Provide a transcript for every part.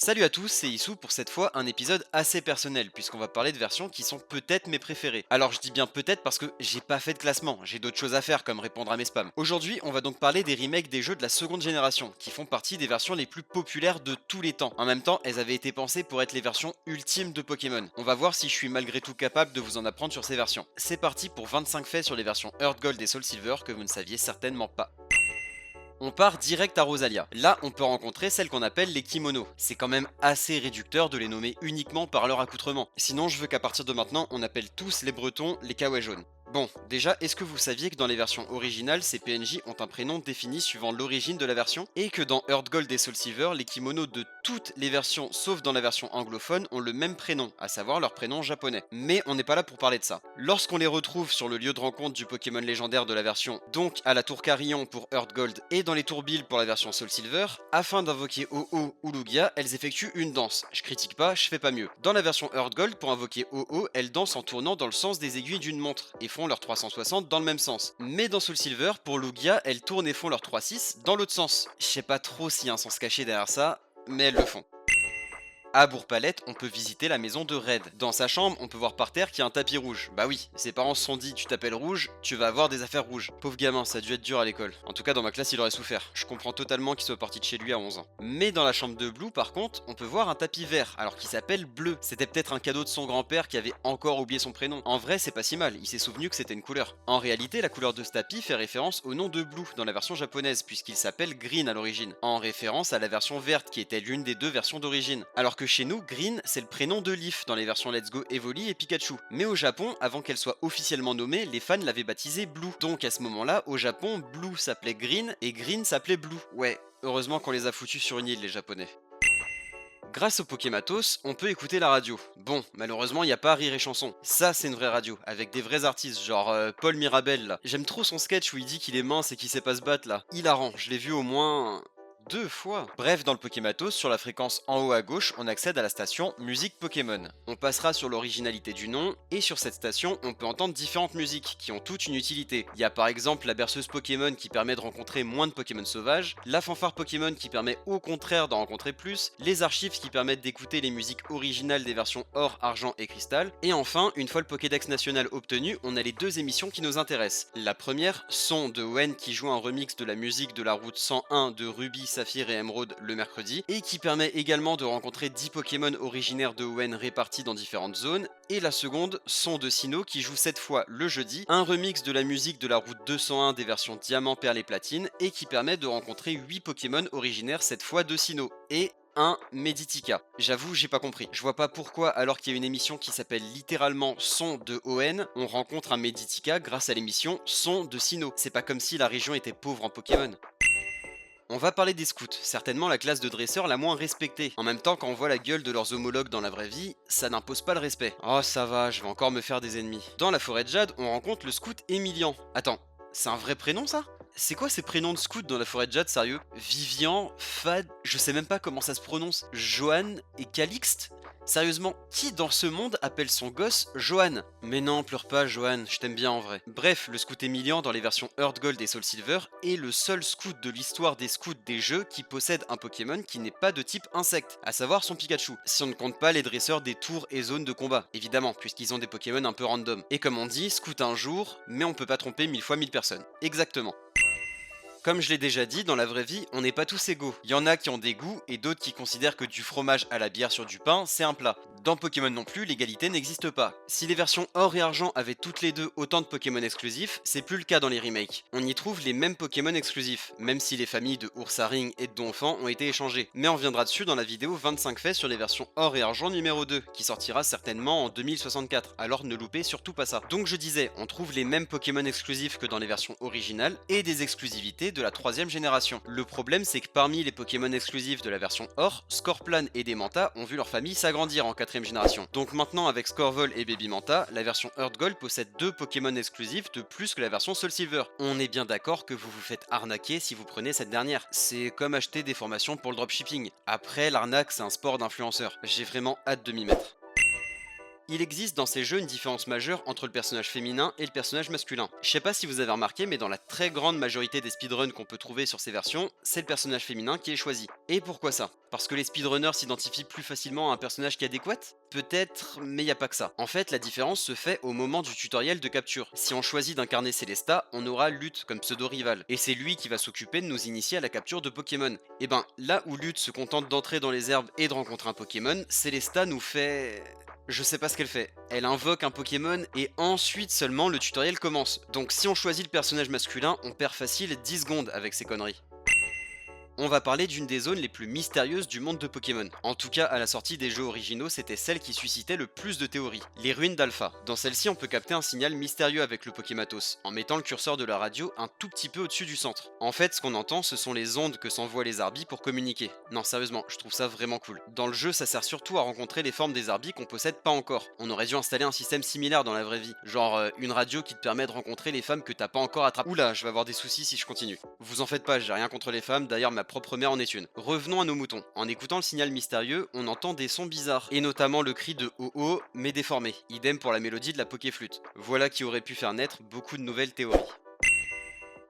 Salut à tous, c'est Issou pour cette fois un épisode assez personnel puisqu'on va parler de versions qui sont peut-être mes préférées. Alors je dis bien peut-être parce que j'ai pas fait de classement, j'ai d'autres choses à faire comme répondre à mes spams. Aujourd'hui on va donc parler des remakes des jeux de la seconde génération qui font partie des versions les plus populaires de tous les temps. En même temps elles avaient été pensées pour être les versions ultimes de Pokémon. On va voir si je suis malgré tout capable de vous en apprendre sur ces versions. C'est parti pour 25 faits sur les versions Earth Gold et Soul Silver que vous ne saviez certainement pas. On part direct à Rosalia. Là, on peut rencontrer celles qu'on appelle les kimonos. C'est quand même assez réducteur de les nommer uniquement par leur accoutrement. Sinon, je veux qu'à partir de maintenant, on appelle tous les Bretons les kawaii jaunes. Bon, déjà, est-ce que vous saviez que dans les versions originales, ces PNJ ont un prénom défini suivant l'origine de la version? Et que dans Earth Gold et Soul Silver, les kimonos de toutes les versions, sauf dans la version anglophone, ont le même prénom, à savoir leur prénom japonais. Mais on n'est pas là pour parler de ça. Lorsqu'on les retrouve sur le lieu de rencontre du Pokémon légendaire de la version, donc à la tour Carillon pour Earth Gold et dans les tours Bill pour la version Soul Silver, afin d'invoquer Ho-Oh ou Lugia, elles effectuent une danse. Je critique pas, je fais pas mieux. Dans la version Earth Gold, pour invoquer Ho-Oh, elles dansent en tournant dans le sens des aiguilles d'une montre et font leur 360 dans le même sens. Mais dans Soul Silver, pour Lugia, elles tournent et font leur 3-6 dans l'autre sens. Je sais pas trop s'il y a un sens caché derrière ça, mais elles le font. À Bourg-Palette, on peut visiter la maison de Red. Dans sa chambre, on peut voir par terre qu'il y a un tapis rouge. Bah oui, ses parents se sont dit tu t'appelles Rouge, tu vas avoir des affaires rouges. Pauvre gamin, ça a dû être dur à l'école. En tout cas, dans ma classe, il aurait souffert. Je comprends totalement qu'il soit parti de chez lui à 11 ans. Mais dans la chambre de Blue, par contre, on peut voir un tapis vert, alors qu'il s'appelle Bleu. C'était peut-être un cadeau de son grand-père qui avait encore oublié son prénom. En vrai, c'est pas si mal, il s'est souvenu que c'était une couleur. En réalité, la couleur de ce tapis fait référence au nom de Blue dans la version japonaise, puisqu'il s'appelle Green à l'origine, en référence à la version verte qui était l'une des deux versions d'origine. Alors que chez nous, Green c'est le prénom de Leaf dans les versions Let's Go Evoli et Pikachu. Mais au Japon, avant qu'elle soit officiellement nommée, les fans l'avaient baptisée Blue. Donc à ce moment-là, au Japon, Blue s'appelait Green et Green s'appelait Blue. Ouais, heureusement qu'on les a foutus sur une île, les Japonais. Grâce au Pokématos, on peut écouter la radio. Bon, malheureusement, il n'y a pas Rire et Chanson. Ça, c'est une vraie radio, avec des vrais artistes, genre Paul Mirabel, là. J'aime trop son sketch où il dit qu'il est mince et qu'il sait pas se battre, là. Hilarant, je l'ai vu au moins 2 fois. Bref, dans le Pokématos, sur la fréquence en haut à gauche, on accède à la station Musique Pokémon. On passera sur l'originalité du nom, et sur cette station, on peut entendre différentes musiques qui ont toutes une utilité. Il y a par exemple la berceuse Pokémon qui permet de rencontrer moins de Pokémon sauvages, la fanfare Pokémon qui permet au contraire d'en rencontrer plus, les archives qui permettent d'écouter les musiques originales des versions or, argent et cristal, et enfin, une fois le Pokédex national obtenu, on a les deux émissions qui nous intéressent. La première, Son de Wen qui joue un remix de la musique de la route 101 de Ruby, Saphir et Emeraude le mercredi, et qui permet également de rencontrer 10 Pokémon originaires de Hoenn répartis dans différentes zones, et la seconde, Son de Sinnoh qui joue cette fois le jeudi, un remix de la musique de la route 201 des versions Diamant, Perle et Platine, et qui permet de rencontrer 8 Pokémon originaires cette fois de Sinnoh, et un Meditica. J'avoue, j'ai pas compris. Je vois pas pourquoi, alors qu'il y a une émission qui s'appelle littéralement Son de Hoenn, on rencontre un Meditica grâce à l'émission Son de Sinnoh. C'est pas comme si la région était pauvre en Pokémon. On va parler des scouts, certainement la classe de dresseurs la moins respectée. En même temps, quand on voit la gueule de leurs homologues dans la vraie vie, ça n'impose pas le respect. Oh ça va, je vais encore me faire des ennemis. Dans la forêt de Jade, on rencontre le scout Emilian. Attends, c'est un vrai prénom ça? C'est quoi ces prénoms de scouts dans la forêt de Jade, sérieux? Vivian, Fad, je sais même pas comment ça se prononce. Johan et Calixte? Sérieusement, qui dans ce monde appelle son gosse Johan? Mais non, pleure pas Johan, je t'aime bien en vrai. Bref, le scout Emilian dans les versions Earth Gold et Soul Silver est le seul scout de l'histoire des scouts des jeux qui possède un Pokémon qui n'est pas de type insecte, à savoir son Pikachu, si on ne compte pas les dresseurs des tours et zones de combat, évidemment, puisqu'ils ont des Pokémon un peu random. Et comme on dit, scout un jour, mais on peut pas tromper 1000 fois 1000 personnes. Exactement. Comme je l'ai déjà dit, dans la vraie vie, on n'est pas tous égaux. Il y en a qui ont des goûts et d'autres qui considèrent que du fromage à la bière sur du pain, c'est un plat. Dans Pokémon non plus, l'égalité n'existe pas. Si les versions or et argent avaient toutes les deux autant de Pokémon exclusifs, c'est plus le cas dans les remakes. On y trouve les mêmes Pokémon exclusifs, même si les familles de Oursaring et de Donphan ont été échangées. Mais on reviendra dessus dans la vidéo 25 faits sur les versions or et argent numéro 2, qui sortira certainement en 2064, alors ne loupez surtout pas ça. Donc je disais, on trouve les mêmes Pokémon exclusifs que dans les versions originales, et des exclusivités de la troisième génération. Le problème c'est que parmi les Pokémon exclusifs de la version or, Scorplan et Demanta ont vu leur famille s'agrandir en quatrième génération. Donc maintenant avec Scorvol et Baby Manta, la version Earth Gold possède deux Pokémon exclusifs de plus que la version Soul Silver. On est bien d'accord que vous vous faites arnaquer si vous prenez cette dernière. C'est comme acheter des formations pour le dropshipping. Après l'arnaque c'est un sport d'influenceur. J'ai vraiment hâte de m'y mettre. Il existe dans ces jeux une différence majeure entre le personnage féminin et le personnage masculin. Je sais pas si vous avez remarqué, mais dans la très grande majorité des speedruns qu'on peut trouver sur ces versions, c'est le personnage féminin qui est choisi. Et pourquoi ça? Parce que les speedrunners s'identifient plus facilement à un personnage qui est adéquat? Peut-être, mais y a pas que ça. En fait, la différence se fait au moment du tutoriel de capture. Si on choisit d'incarner Célesta, on aura Lutte comme pseudo-rival. Et c'est lui qui va s'occuper de nous initier à la capture de Pokémon. Et ben, là où Lutte se contente d'entrer dans les herbes et de rencontrer un Pokémon, Célesta nous fait... Je sais pas ce qu'elle fait. Elle invoque un Pokémon et ensuite seulement le tutoriel commence. Donc si on choisit le personnage masculin, on perd facile 10 secondes avec ces conneries. On va parler d'une des zones les plus mystérieuses du monde de Pokémon. En tout cas, à la sortie des jeux originaux, c'était celle qui suscitait le plus de théories. Les ruines d'Alpha. Dans celle-ci, on peut capter un signal mystérieux avec le Pokématos, en mettant le curseur de la radio un tout petit peu au-dessus du centre. En fait, ce qu'on entend, ce sont les ondes que s'envoient les Arbis pour communiquer. Non, sérieusement, je trouve ça vraiment cool. Dans le jeu, ça sert surtout à rencontrer les formes des Arbis qu'on possède pas encore. On aurait dû installer un système similaire dans la vraie vie. Genre une radio qui te permet de rencontrer les femmes que t'as pas encore attrapées. Oula, je vais avoir des soucis si je continue. Vous en faites pas, j'ai rien contre les femmes, d'ailleurs ma propre mère en est une. Revenons à nos moutons. En écoutant le signal mystérieux, on entend des sons bizarres, et notamment le cri de oh-oh, mais déformé. Idem pour la mélodie de la Pokéflûte. Voilà qui aurait pu faire naître beaucoup de nouvelles théories.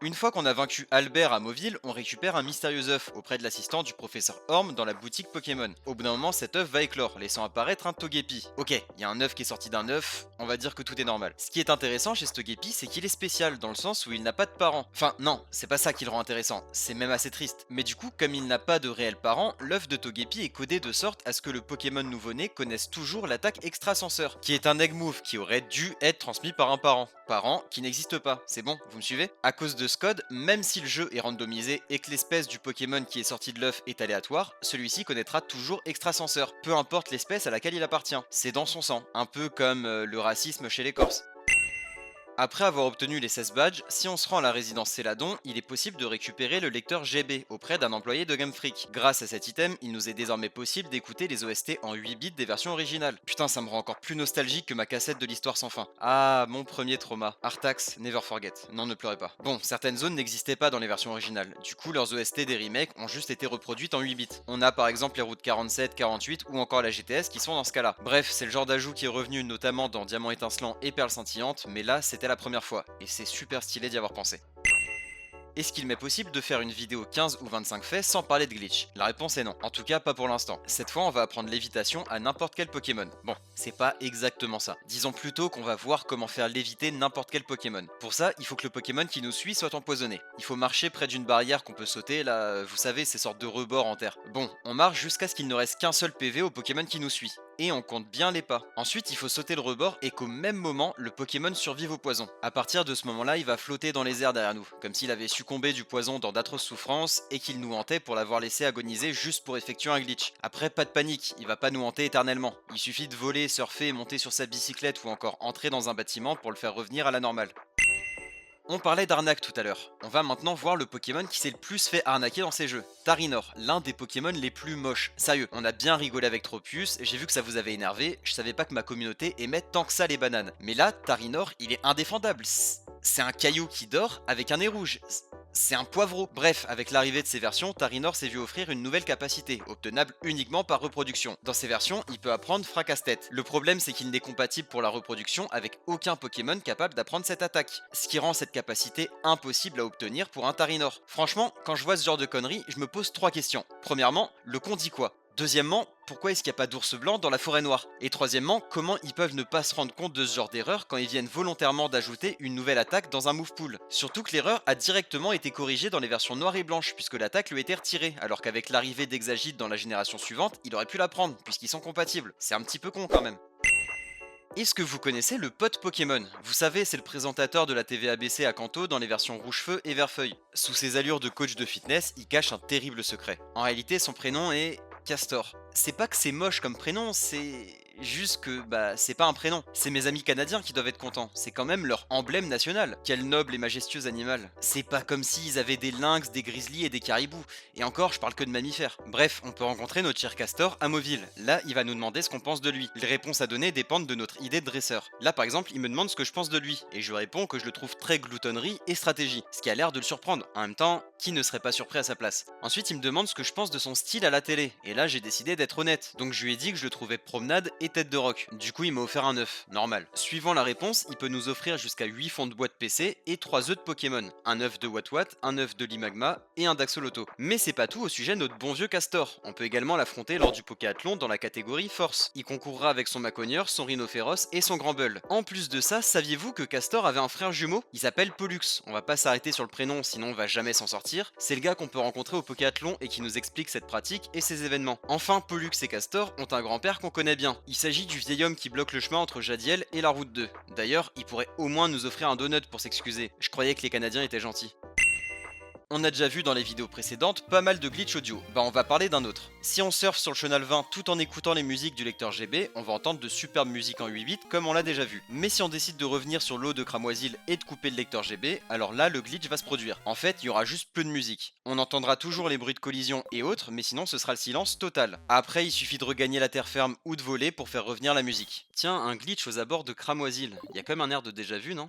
Une fois qu'on a vaincu Albert à Mauville, on récupère un mystérieux œuf auprès de l'assistant du professeur Orm dans la boutique Pokémon. Au bout d'un moment, cet œuf va éclore, laissant apparaître un Togepi. Ok, il y a un œuf qui est sorti d'un œuf, on va dire que tout est normal. Ce qui est intéressant chez ce Togepi, c'est qu'il est spécial, dans le sens où il n'a pas de parents. Enfin, non, c'est pas ça qui le rend intéressant, c'est même assez triste. Mais du coup, comme il n'a pas de réels parents, l'œuf de Togepi est codé de sorte à ce que le Pokémon nouveau-né connaisse toujours l'attaque extrasenseur, qui est un egg move qui aurait dû être transmis par un parent. Parent qui n'existe pas, c'est bon, vous me suivez? À cause de ce code, même si le jeu est randomisé et que l'espèce du Pokémon qui est sorti de l'œuf est aléatoire, celui-ci connaîtra toujours extrasenseur, peu importe l'espèce à laquelle il appartient. C'est dans son sang, un peu comme le racisme chez les Corses. Après avoir obtenu les 16 badges, si on se rend à la résidence Céladon, il est possible de récupérer le lecteur GB auprès d'un employé de Game Freak. Grâce à cet item, il nous est désormais possible d'écouter les OST en 8 bits des versions originales. Putain, ça me rend encore plus nostalgique que ma cassette de l'histoire sans fin. Ah, mon premier trauma. Artax, never forget. Non, ne pleurez pas. Bon, certaines zones n'existaient pas dans les versions originales. Du coup, leurs OST des remakes ont juste été reproduites en 8 bits. On a par exemple les routes 47, 48 ou encore la GTS qui sont dans ce cas-là. Bref, c'est le genre d'ajout qui est revenu notamment dans Diamant étincelant et Perle scintillante, mais là, c'était la première fois, et c'est super stylé d'y avoir pensé. Est-ce qu'il m'est possible de faire une vidéo 15 ou 25 faits sans parler de glitch? La réponse est non, en tout cas pas pour l'instant. Cette fois on va apprendre lévitation à n'importe quel Pokémon. Bon, c'est pas exactement ça. Disons plutôt qu'on va voir comment faire léviter n'importe quel Pokémon. Pour ça, il faut que le Pokémon qui nous suit soit empoisonné. Il faut marcher près d'une barrière qu'on peut sauter, là, vous savez, ces sortes de rebords en terre. Bon, on marche jusqu'à ce qu'il ne reste qu'un seul PV au Pokémon qui nous suit. Et on compte bien les pas. Ensuite, il faut sauter le rebord et qu'au même moment, le Pokémon survive au poison. À partir de ce moment-là, il va flotter dans les airs derrière nous, comme s'il avait succombé du poison dans d'atroces souffrances et qu'il nous hantait pour l'avoir laissé agoniser juste pour effectuer un glitch. Après, pas de panique, il va pas nous hanter éternellement. Il suffit de voler, surfer, monter sur sa bicyclette ou encore entrer dans un bâtiment pour le faire revenir à la normale. On parlait d'arnaque tout à l'heure. On va maintenant voir le Pokémon qui s'est le plus fait arnaquer dans ces jeux. Tarinor, l'un des Pokémon les plus moches. Sérieux, on a bien rigolé avec Tropius, j'ai vu que ça vous avait énervé, je savais pas que ma communauté aimait tant que ça les bananes. Mais là, Tarinor, il est indéfendable. C'est un caillou qui dort avec un nez rouge. C'est un poivreau. Bref, avec l'arrivée de ces versions, Tarinor s'est vu offrir une nouvelle capacité, obtenable uniquement par reproduction. Dans ces versions, il peut apprendre Fracasse-tête. Le problème, c'est qu'il n'est compatible pour la reproduction avec aucun Pokémon capable d'apprendre cette attaque, ce qui rend cette capacité impossible à obtenir pour un Tarinor. Franchement, quand je vois ce genre de conneries, je me pose 3 questions. Premièrement, le con dit quoi? Deuxièmement, pourquoi est-ce qu'il n'y a pas d'ours blanc dans la forêt noire? Et troisièmement, comment ils peuvent ne pas se rendre compte de ce genre d'erreur quand ils viennent volontairement d'ajouter une nouvelle attaque dans un move pool? Surtout que l'erreur a directement été corrigée dans les versions noires et blanches, puisque l'attaque lui était retirée, alors qu'avec l'arrivée d'Exagite dans la génération suivante, il aurait pu la prendre, puisqu'ils sont compatibles. C'est un petit peu con quand même. Est-ce que vous connaissez le pote Pokémon? Vous savez, c'est le présentateur de la TV ABC à Kanto dans les versions Rouge-Feu et Vert-Feuille. Sous ses allures de coach de fitness, il cache un terrible secret. En réalité, son prénom est Castor. C'est pas que c'est moche comme prénom, c'est juste que c'est pas un prénom. C'est mes amis canadiens qui doivent être contents. C'est quand même leur emblème national. Quel noble et majestueux animal. C'est pas comme s'ils avaient des lynx, des grizzlies et des caribous. Et encore, je parle que de mammifères. Bref, on peut rencontrer notre cher Castor à Mauville. Là, il va nous demander ce qu'on pense de lui. Les réponses à donner dépendent de notre idée de dresseur. Là, par exemple, il me demande ce que je pense de lui. Et je lui réponds que je le trouve très gloutonnerie et stratégie. Ce qui a l'air de le surprendre. En même temps, qui ne serait pas surpris à sa place? Ensuite, il me demande ce que je pense de son style à la télé. Et là, j'ai décidé d'être honnête. Donc je lui ai dit que je le trouvais promenade et et tête de rock. Du coup, il m'a offert un œuf, normal. Suivant la réponse, il peut nous offrir jusqu'à 8 fonds de boîte PC et 3 œufs de Pokémon. Un œuf de Watwat, un œuf de Limagma et un d'Axolotl. Mais c'est pas tout au sujet de notre bon vieux Castor. On peut également l'affronter lors du Pokéathlon dans la catégorie Force. Il concourra avec son Macogneur, son Rhinophéros et son Grand Bull. En plus de ça, saviez-vous que Castor avait un frère jumeau? Il s'appelle Pollux. On va pas s'arrêter sur le prénom, sinon on va jamais s'en sortir. C'est le gars qu'on peut rencontrer au Pokéathlon et qui nous explique cette pratique et ses événements. Enfin, Pollux et Castor ont un grand-père qu'on connaît bien. Il s'agit du vieil homme qui bloque le chemin entre Jadiel et la route 2. D'ailleurs, il pourrait au moins nous offrir un donut pour s'excuser. Je croyais que les Canadiens étaient gentils. On a déjà vu dans les vidéos précédentes pas mal de glitch audio, bah on va parler d'un autre. Si on surfe sur le chenal 20 tout en écoutant les musiques du lecteur GB, on va entendre de superbes musiques en 8 bits comme on l'a déjà vu. Mais si on décide de revenir sur l'eau de Cramoisil et de couper le lecteur GB, alors là le glitch va se produire. En fait, il y aura juste peu de musique. On entendra toujours les bruits de collision et autres, mais sinon ce sera le silence total. Après, il suffit de regagner la terre ferme ou de voler pour faire revenir la musique. Tiens, un glitch aux abords de Cramoisil. Il y a comme un air de déjà vu, non?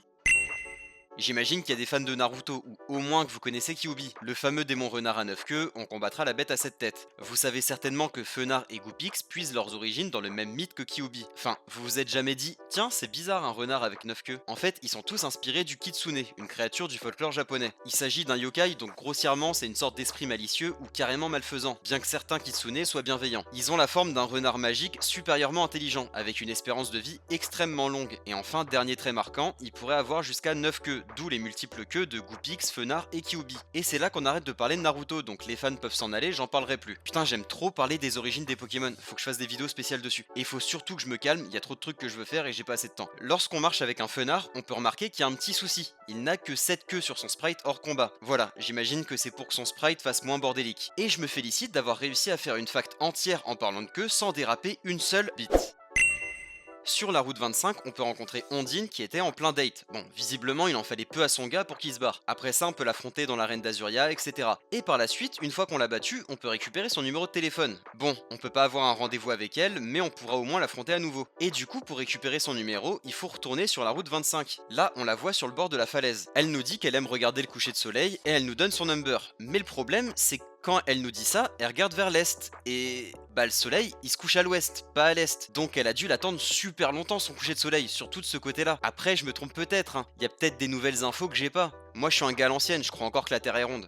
J'imagine qu'il y a des fans de Naruto, ou au moins que vous connaissez Kyuubi, le fameux démon renard à 9 queues, on combattra la bête à 7 têtes. Vous savez certainement que Fenard et Goopix puisent leurs origines dans le même mythe que Kyuubi. Enfin, vous vous êtes jamais dit, tiens, c'est bizarre un renard avec 9 queues. En fait, ils sont tous inspirés du Kitsune, une créature du folklore japonais. Il s'agit d'un yokai, donc grossièrement, c'est une sorte d'esprit malicieux ou carrément malfaisant, bien que certains Kitsune soient bienveillants. Ils ont la forme d'un renard magique supérieurement intelligent, avec une espérance de vie extrêmement longue. Et enfin, dernier trait marquant, il pourrait avoir jusqu'à 9 queues, d'où les multiples queues de Goopix, Fenard et Kyuubi. Et c'est là qu'on arrête de parler de Naruto, donc les fans peuvent s'en aller, j'en parlerai plus. Putain, j'aime trop parler des origines des Pokémon, faut que je fasse des vidéos spéciales dessus. Et il faut surtout que je me calme, il y a trop de trucs que je veux faire et j'ai pas assez de temps. Lorsqu'on marche avec un Fenard, on peut remarquer qu'il y a un petit souci. Il n'a que 7 queues sur son sprite hors combat. Voilà, j'imagine que c'est pour que son sprite fasse moins bordélique. Et je me félicite d'avoir réussi à faire une fact entière en parlant de queue sans déraper une seule bite. Sur la route 25, on peut rencontrer Ondine qui était en plein date. Bon, visiblement, il en fallait peu à son gars pour qu'il se barre. Après ça, on peut l'affronter dans l'arène d'Azuria, etc. Et par la suite, une fois qu'on l'a battue, on peut récupérer son numéro de téléphone. Bon, on peut pas avoir un rendez-vous avec elle, mais on pourra au moins l'affronter à nouveau. Et du coup, pour récupérer son numéro, il faut retourner sur la route 25. Là, on la voit sur le bord de la falaise. Elle nous dit qu'elle aime regarder le coucher de soleil et elle nous donne son number. Mais le problème, c'est que quand elle nous dit ça, elle regarde vers l'est. Et bah le soleil, il se couche à l'ouest, pas à l'est. Donc elle a dû l'attendre super longtemps son coucher de soleil, surtout de ce côté-là. Après, je me trompe peut-être, hein. Il y a peut-être des nouvelles infos que j'ai pas. Moi, je suis un gars à l'ancienne, je crois encore que la Terre est ronde.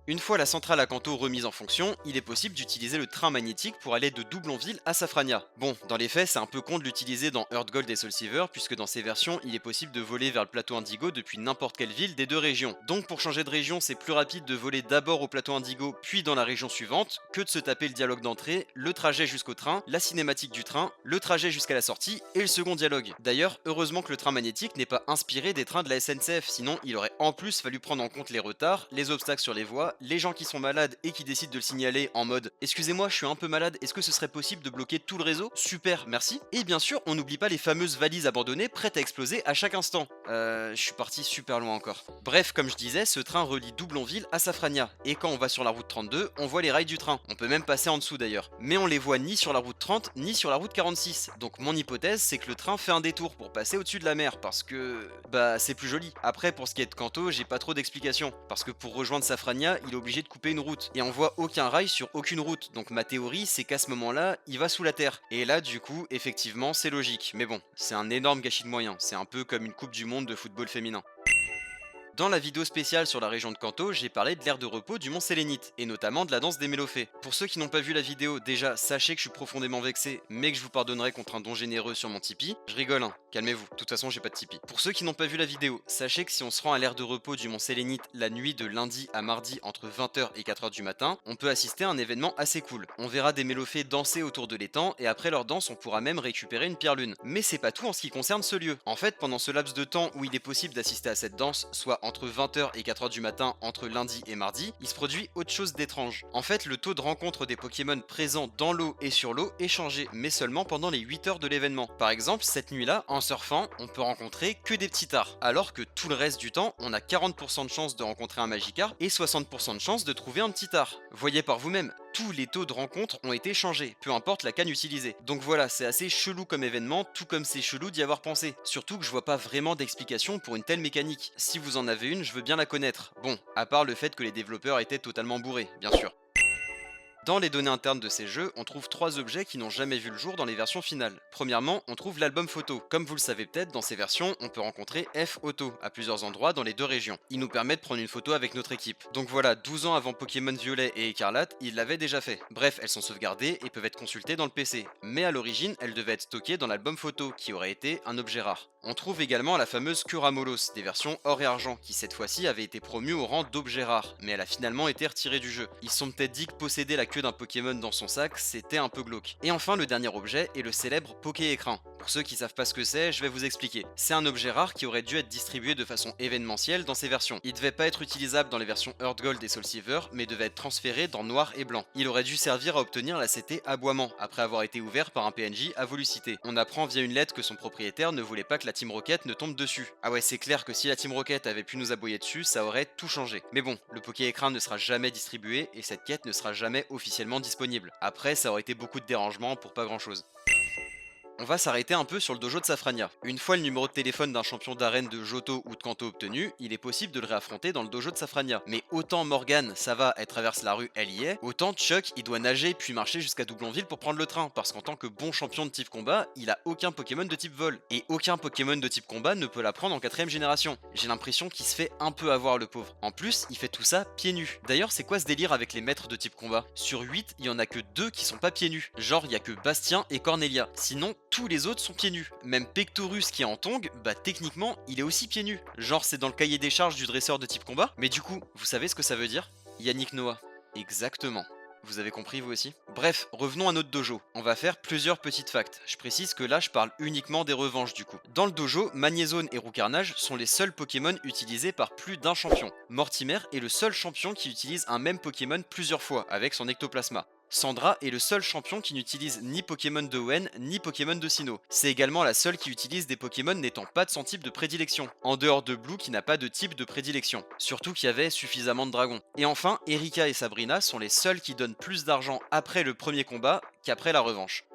Une fois la centrale à Kanto remise en fonction, il est possible d'utiliser le train magnétique pour aller de Doublonville à Safrania. Bon, dans les faits, c'est un peu con de l'utiliser dans Earth Gold et Soul Silver, puisque dans ces versions, il est possible de voler vers le plateau Indigo depuis n'importe quelle ville des deux régions. Donc pour changer de région, c'est plus rapide de voler d'abord au plateau Indigo, puis dans la région suivante, que de se taper le dialogue d'entrée, le trajet jusqu'au train, la cinématique du train, le trajet jusqu'à la sortie et le second dialogue. D'ailleurs, heureusement que le train magnétique n'est pas inspiré des trains de la SNCF, sinon il aurait en plus fallu prendre en compte les retards, les obstacles sur les voies, les gens qui sont malades et qui décident de le signaler en mode excusez-moi, je suis un peu malade, est-ce que ce serait possible de bloquer tout le réseau? Super, merci. Et bien sûr, on n'oublie pas les fameuses valises abandonnées prêtes à exploser à chaque instant. Je suis parti super loin encore. Bref, comme je disais, ce train relie Doublonville à Safrania. Et quand on va sur la route 32, on voit les rails du train. On peut même passer en dessous d'ailleurs. Mais on les voit ni sur la route 30, ni sur la route 46. Donc mon hypothèse, c'est que le train fait un détour pour passer au-dessus de la mer, parce que bah c'est plus joli. Après, pour ce qui est de Kanto, j'ai pas trop d'explications. Parce que pour rejoindre Safrania, il est obligé de couper une route. Et on voit aucun rail sur aucune route. Donc ma théorie, c'est qu'à ce moment-là, il va sous la terre. Et là, du coup, effectivement, c'est logique. Mais bon, c'est un énorme gâchis de moyens. C'est un peu comme une coupe du monde de football féminin. Dans la vidéo spéciale sur la région de Kanto, j'ai parlé de l'aire de repos du mont Sélénite, et notamment de la danse des Mélophées. Pour ceux qui n'ont pas vu la vidéo, déjà, sachez que je suis profondément vexé, mais que je vous pardonnerai contre un don généreux sur mon Tipeee. Je rigole, hein, calmez-vous, de toute façon j'ai pas de Tipeee. Pour ceux qui n'ont pas vu la vidéo, sachez que si on se rend à l'aire de repos du mont Sélénite la nuit de lundi à mardi entre 20h et 4h du matin, on peut assister à un événement assez cool. On verra des Mélophées danser autour de l'étang, et après leur danse on pourra même récupérer une pierre lune. Mais c'est pas tout en ce qui concerne ce lieu. En fait, pendant ce laps de temps où il est possible d'assister à cette danse, soit entre 20h et 4h du matin entre lundi et mardi, il se produit autre chose d'étrange. En fait, le taux de rencontre des Pokémon présents dans l'eau et sur l'eau est changé, mais seulement pendant les 8 heures de l'événement. Par exemple, cette nuit-là, en surfant, on peut rencontrer que des petits tards, alors que tout le reste du temps, on a 40% de chance de rencontrer un Magikarp et 60% de chance de trouver un petit tard. Voyez par vous-même, tous les taux de rencontre ont été changés, peu importe la canne utilisée. Donc voilà, c'est assez chelou comme événement, tout comme c'est chelou d'y avoir pensé. Surtout que je vois pas vraiment d'explication pour une telle mécanique. Si vous en avez une, je veux bien la connaître. Bon, à part le fait que les développeurs étaient totalement bourrés, bien sûr. Dans les données internes de ces jeux, on trouve 3 objets qui n'ont jamais vu le jour dans les versions finales. Premièrement, on trouve l'album photo. Comme vous le savez peut-être, dans ces versions, on peut rencontrer F-Auto à plusieurs endroits dans les 2 régions. Il nous permet de prendre une photo avec notre équipe. Donc voilà, 12 ans avant Pokémon Violet et Écarlate, il l'avait déjà fait. Bref, elles sont sauvegardées et peuvent être consultées dans le PC. Mais à l'origine, elles devaient être stockées dans l'album photo, qui aurait été un objet rare. On trouve également la fameuse Curamolos, des versions or et argent, qui cette fois-ci avait été promue au rang d'objet rare, mais elle a finalement été retirée du jeu. Ils se sont peut-être dit que posséder la queue d'un Pokémon dans son sac, c'était un peu glauque. Et enfin, le dernier objet est le célèbre Poké-Écrin. Pour ceux qui savent pas ce que c'est, je vais vous expliquer. C'est un objet rare qui aurait dû être distribué de façon événementielle dans ces versions. Il devait pas être utilisable dans les versions Earth Gold et Soul Silver, mais devait être transféré dans Noir et Blanc. Il aurait dû servir à obtenir la CT Aboiement, après avoir été ouvert par un PNJ à Volucité. On apprend via une lettre que son propriétaire ne voulait pas que la Team Rocket ne tombe dessus. Ah ouais, c'est clair que si la Team Rocket avait pu nous aboyer dessus, ça aurait tout changé. Mais bon, le Poké-Écrin ne sera jamais distribué et cette quête ne sera jamais officiellement disponible. Après, ça aurait été beaucoup de dérangements pour pas grand chose. On va s'arrêter un peu sur le dojo de Safrania. Une fois le numéro de téléphone d'un champion d'arène de Johto ou de Kanto obtenu, il est possible de le réaffronter dans le dojo de Safrania. Mais autant Morgane, ça va, elle traverse la rue, elle y est, autant Chuck, il doit nager puis marcher jusqu'à Doublonville pour prendre le train, parce qu'en tant que bon champion de type combat, il a aucun Pokémon de type vol. Et aucun Pokémon de type combat ne peut l'apprendre en 4ème génération. J'ai l'impression qu'il se fait un peu avoir le pauvre. En plus, il fait tout ça pieds nus. D'ailleurs, c'est quoi ce délire avec les maîtres de type combat? Sur 8, il y en a que 2 qui sont pas pieds nus. Genre, il y a que Bastien et Cornelia. Sinon, tous les autres sont pieds nus. Même Pectorus qui est en tongue, bah techniquement, il est aussi pieds nus. Genre, c'est dans le cahier des charges du dresseur de type combat. Mais du coup, vous savez ce que ça veut dire? Yannick Noah. Exactement. Vous avez compris vous aussi? Bref, revenons à notre dojo. On va faire plusieurs petites facts. Je précise que là je parle uniquement des revanches du coup. Dans le dojo, Magnézone et Roucarnage sont les seuls Pokémon utilisés par plus d'un champion. Mortimer est le seul champion qui utilise un même Pokémon plusieurs fois avec son ectoplasma. Sandra est le seul champion qui n'utilise ni Pokémon de Hoenn ni Pokémon de Sinnoh. C'est également la seule qui utilise des Pokémon n'étant pas de son type de prédilection, en dehors de Blue qui n'a pas de type de prédilection, surtout qu'il y avait suffisamment de dragons. Et enfin, Erika et Sabrina sont les seuls qui donnent plus d'argent après le premier combat qu'après la revanche.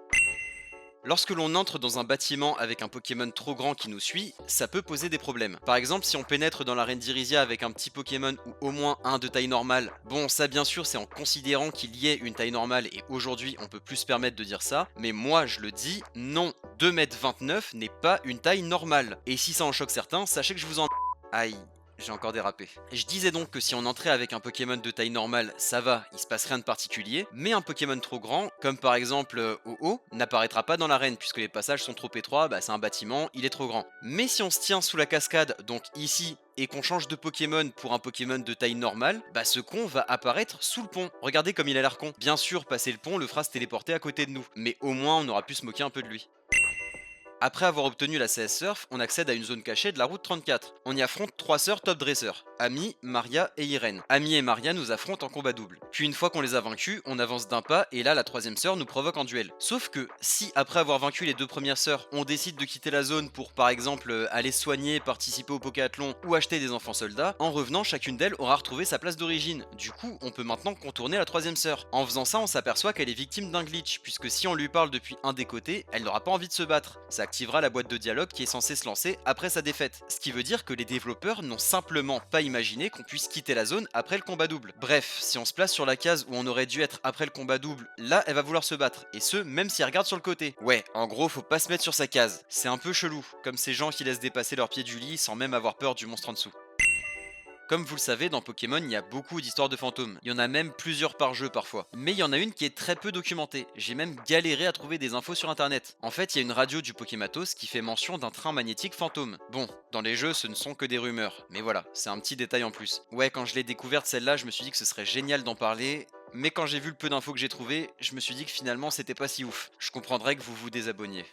Lorsque l'on entre dans un bâtiment avec un Pokémon trop grand qui nous suit, ça peut poser des problèmes. Par exemple, si on pénètre dans l'arène d'Irisia avec un petit Pokémon ou au moins un de taille normale, bon ça bien sûr c'est en considérant qu'il y ait une taille normale et aujourd'hui on peut plus se permettre de dire ça, mais moi je le dis, non, 2,29 m n'est pas une taille normale. Et si ça en choque certains, sachez que je vous en... Aïe. J'ai encore dérapé. Je disais donc que si on entrait avec un Pokémon de taille normale, ça va, il se passe rien de particulier, mais un Pokémon trop grand, comme par exemple Ho-Oh, n'apparaîtra pas dans l'arène puisque les passages sont trop étroits, bah c'est un bâtiment, il est trop grand. Mais si on se tient sous la cascade, donc ici, et qu'on change de Pokémon pour un Pokémon de taille normale, bah ce con va apparaître sous le pont. Regardez comme il a l'air con. Bien sûr, passer le pont le fera se téléporter à côté de nous, mais au moins on aura pu se moquer un peu de lui. Après avoir obtenu la CS Surf, on accède à une zone cachée de la route 34. On y affronte 3 sœurs top dresseurs, Amy, Maria et Irène. Amy et Maria nous affrontent en combat double. Puis une fois qu'on les a vaincus, on avance d'un pas et là la troisième sœur nous provoque en duel. Sauf que si après avoir vaincu les 2 premières sœurs, on décide de quitter la zone pour par exemple aller se soigner, participer au Pokéathlon ou acheter des enfants soldats, en revenant chacune d'elles aura retrouvé sa place d'origine. Du coup, on peut maintenant contourner la troisième sœur. En faisant ça, on s'aperçoit qu'elle est victime d'un glitch, puisque si on lui parle depuis un des côtés, elle n'aura pas envie de se battre. Ça activera la boîte de dialogue qui est censée se lancer après sa défaite. Ce qui veut dire que les développeurs n'ont simplement pas imaginé qu'on puisse quitter la zone après le combat double. Bref, si on se place sur la case où on aurait dû être après le combat double, là elle va vouloir se battre, et ce même si elle regarde sur le côté. Ouais, en gros faut pas se mettre sur sa case. C'est un peu chelou, comme ces gens qui laissent dépasser leur pied du lit sans même avoir peur du monstre en dessous. Comme vous le savez, dans Pokémon, il y a beaucoup d'histoires de fantômes. Il y en a même plusieurs par jeu parfois. Mais il y en a une qui est très peu documentée. J'ai même galéré à trouver des infos sur internet. En fait, il y a une radio du Pokématos qui fait mention d'un train magnétique fantôme. Bon, dans les jeux, ce ne sont que des rumeurs. Mais voilà, c'est un petit détail en plus. Ouais, quand je l'ai découverte celle-là, je me suis dit que ce serait génial d'en parler. Mais quand j'ai vu le peu d'infos que j'ai trouvé, je me suis dit que finalement c'était pas si ouf. Je comprendrais que vous vous désabonniez.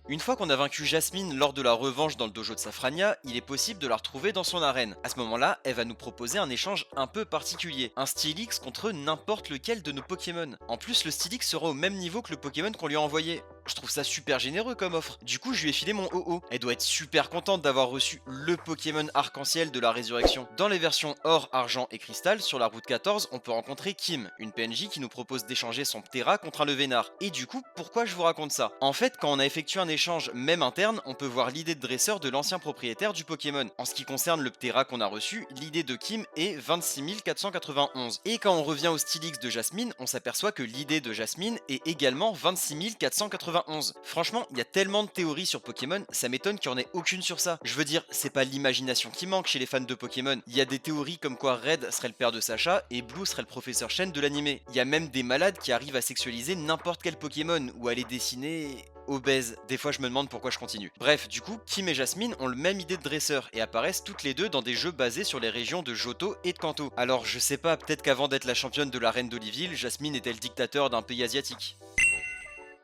Une fois qu'on a vaincu Jasmine lors de la revanche dans le dojo de Safrania, il est possible de la retrouver dans son arène. À ce moment-là, elle va nous proposer un échange un peu particulier. Un Stylix contre n'importe lequel de nos Pokémon. En plus, le Stylix sera au même niveau que le Pokémon qu'on lui a envoyé. Je trouve ça super généreux comme offre. Du coup, je lui ai filé mon OO. Elle doit être super contente d'avoir reçu le Pokémon arc-en-ciel de la résurrection. Dans les versions or, argent et cristal, sur la route 14, on peut rencontrer Kim, une PNJ qui nous propose d'échanger son Ptera contre un Levénard. Et du coup, pourquoi je vous raconte ça? En fait, quand on a effectué un échange même interne, on peut voir l'idée de dresseur de l'ancien propriétaire du Pokémon. En ce qui concerne le Ptera qu'on a reçu, l'idée de Kim est 26 491. Et quand on revient au Stylix de Jasmine, on s'aperçoit que l'idée de Jasmine est également 26 491. Franchement, il y a tellement de théories sur Pokémon, ça m'étonne qu'il n'y en ait aucune sur ça. Je veux dire, c'est pas l'imagination qui manque chez les fans de Pokémon. Il y a des théories comme quoi Red serait le père de Sacha et Blue serait le professeur Chen de l'animé. Il y a même des malades qui arrivent à sexualiser n'importe quel Pokémon ou à les dessiner obèses. Des fois, je me demande pourquoi je continue. Bref, du coup, Kim et Jasmine ont le même idée de dresseur et apparaissent toutes les deux dans des jeux basés sur les régions de Johto et de Kanto. Alors, je sais pas, peut-être qu'avant d'être la championne de la reine d'Oliville, Jasmine était le dictateur d'un pays asiatique.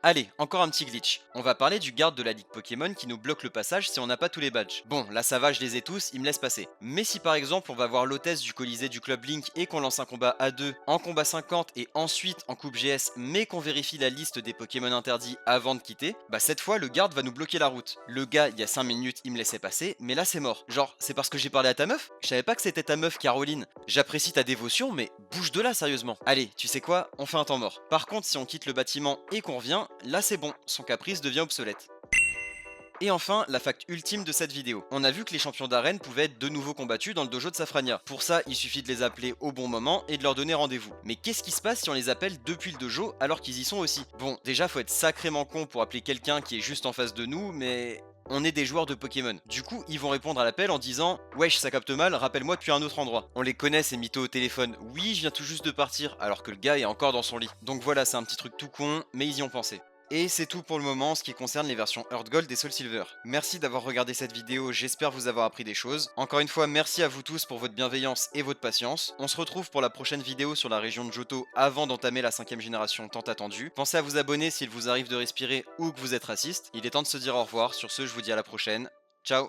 Allez, encore un petit glitch. On va parler du garde de la ligue Pokémon qui nous bloque le passage si on n'a pas tous les badges. Bon, là ça va, je les ai tous, il me laisse passer. Mais si par exemple on va voir l'hôtesse du Colisée du Club Link et qu'on lance un combat à 2 en combat 50 et ensuite en coupe GS, mais qu'on vérifie la liste des Pokémon interdits avant de quitter, bah cette fois le garde va nous bloquer la route. Le gars, il y a 5 minutes, il me laissait passer, mais là c'est mort. Genre, c'est parce que j'ai parlé à ta meuf? Je savais pas que c'était ta meuf Caroline. J'apprécie ta dévotion, mais bouge de là sérieusement. Allez, tu sais quoi? On fait un temps mort. Par contre, si on quitte le bâtiment et qu'on revient, là c'est bon, son caprice devient obsolète. Et enfin, la fact ultime de cette vidéo. On a vu que les champions d'arène pouvaient être de nouveau combattus dans le dojo de Safrania. Pour ça, il suffit de les appeler au bon moment et de leur donner rendez-vous. Mais qu'est-ce qui se passe si on les appelle depuis le dojo alors qu'ils y sont aussi? Bon, déjà faut être sacrément con pour appeler quelqu'un qui est juste en face de nous, mais on est des joueurs de Pokémon. Du coup, ils vont répondre à l'appel en disant wesh, ça capte mal, rappelle-moi depuis un autre endroit. On les connaît ces mythos au téléphone. Oui, je viens tout juste de partir, alors que le gars est encore dans son lit. Donc voilà, c'est un petit truc tout con, mais ils y ont pensé. Et c'est tout pour le moment en ce qui concerne les versions Earth Gold et Soul Silver. Merci d'avoir regardé cette vidéo, j'espère vous avoir appris des choses. Encore une fois, merci à vous tous pour votre bienveillance et votre patience. On se retrouve pour la prochaine vidéo sur la région de Johto avant d'entamer la 5ème génération tant attendue. Pensez à vous abonner s'il vous arrive de respirer ou que vous êtes raciste. Il est temps de se dire au revoir, sur ce je vous dis à la prochaine. Ciao.